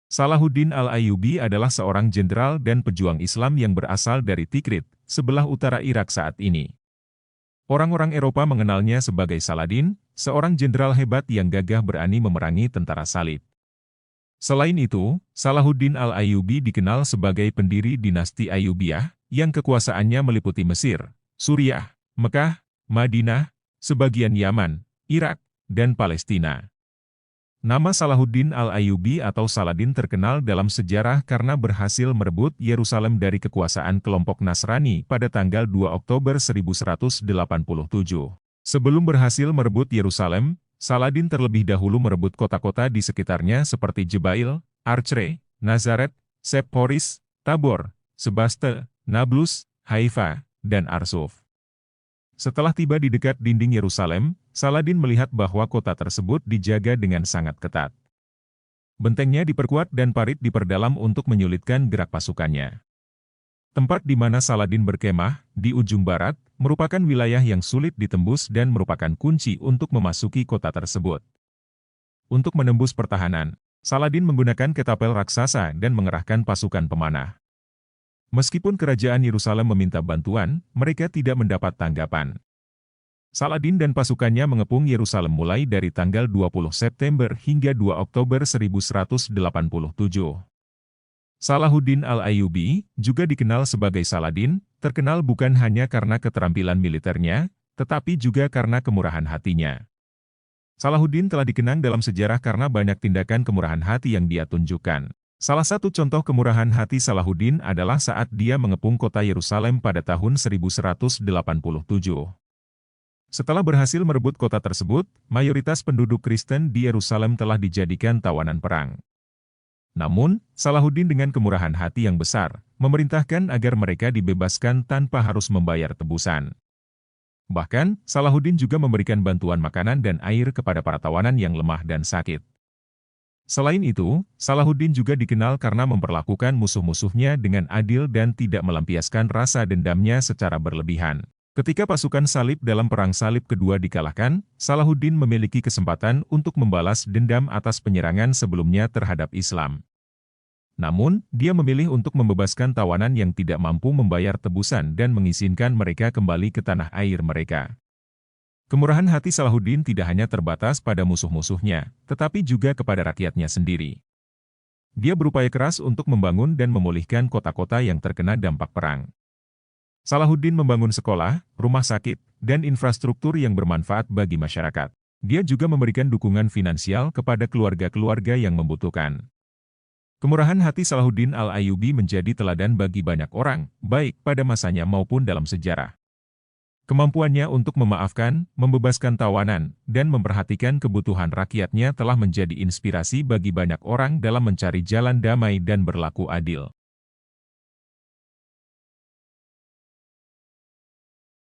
Salahuddin Al-Ayyubi adalah seorang jenderal dan pejuang Islam yang berasal dari Tikrit, sebelah utara Irak saat ini. Orang-orang Eropa mengenalnya sebagai Saladin, seorang jenderal hebat yang gagah berani memerangi tentara salib. Selain itu, Salahuddin Al-Ayyubi dikenal sebagai pendiri dinasti Ayyubiyah, yang kekuasaannya meliputi Mesir, Suriah, Mekah, Madinah, sebagian Yaman, Irak, dan Palestina. Nama Salahuddin Al-Ayyubi atau Saladin terkenal dalam sejarah karena berhasil merebut Yerusalem dari kekuasaan kelompok Nasrani pada tanggal 2 Oktober 1187. Sebelum berhasil merebut Yerusalem, Saladin terlebih dahulu merebut kota-kota di sekitarnya seperti Jebail, Archre, Nazaret, Sephoris, Tabor, Sebaste, Nablus, Haifa, dan Arsuf. Setelah tiba di dekat dinding Yerusalem, Saladin melihat bahwa kota tersebut dijaga dengan sangat ketat. Bentengnya diperkuat dan parit diperdalam untuk menyulitkan gerak pasukannya. Tempat di mana Saladin berkemah, di ujung barat, merupakan wilayah yang sulit ditembus dan merupakan kunci untuk memasuki kota tersebut. Untuk menembus pertahanan, Saladin menggunakan ketapel raksasa dan mengerahkan pasukan pemanah. Meskipun kerajaan Yerusalem meminta bantuan, mereka tidak mendapat tanggapan. Saladin dan pasukannya mengepung Yerusalem mulai dari tanggal 20 September hingga 2 Oktober 1187. Salahuddin Al-Ayyubi, juga dikenal sebagai Saladin, terkenal bukan hanya karena keterampilan militernya, tetapi juga karena kemurahan hatinya. Salahuddin telah dikenang dalam sejarah karena banyak tindakan kemurahan hati yang dia tunjukkan. Salah satu contoh kemurahan hati Salahuddin adalah saat dia mengepung kota Yerusalem pada tahun 1187. Setelah berhasil merebut kota tersebut, mayoritas penduduk Kristen di Yerusalem telah dijadikan tawanan perang. Namun, Salahuddin dengan kemurahan hati yang besar, memerintahkan agar mereka dibebaskan tanpa harus membayar tebusan. Bahkan, Salahuddin juga memberikan bantuan makanan dan air kepada para tawanan yang lemah dan sakit. Selain itu, Salahuddin juga dikenal karena memperlakukan musuh-musuhnya dengan adil dan tidak melampiaskan rasa dendamnya secara berlebihan. Ketika pasukan salib dalam Perang Salib Kedua dikalahkan, Salahuddin memiliki kesempatan untuk membalas dendam atas penyerangan sebelumnya terhadap Islam. Namun, dia memilih untuk membebaskan tawanan yang tidak mampu membayar tebusan dan mengizinkan mereka kembali ke tanah air mereka. Kemurahan hati Salahuddin tidak hanya terbatas pada musuh-musuhnya, tetapi juga kepada rakyatnya sendiri. Dia berupaya keras untuk membangun dan memulihkan kota-kota yang terkena dampak perang. Salahuddin membangun sekolah, rumah sakit, dan infrastruktur yang bermanfaat bagi masyarakat. Dia juga memberikan dukungan finansial kepada keluarga-keluarga yang membutuhkan. Kemurahan hati Salahuddin Al-Ayyubi menjadi teladan bagi banyak orang, baik pada masanya maupun dalam sejarah. Kemampuannya untuk memaafkan, membebaskan tawanan, dan memperhatikan kebutuhan rakyatnya telah menjadi inspirasi bagi banyak orang dalam mencari jalan damai dan berlaku adil.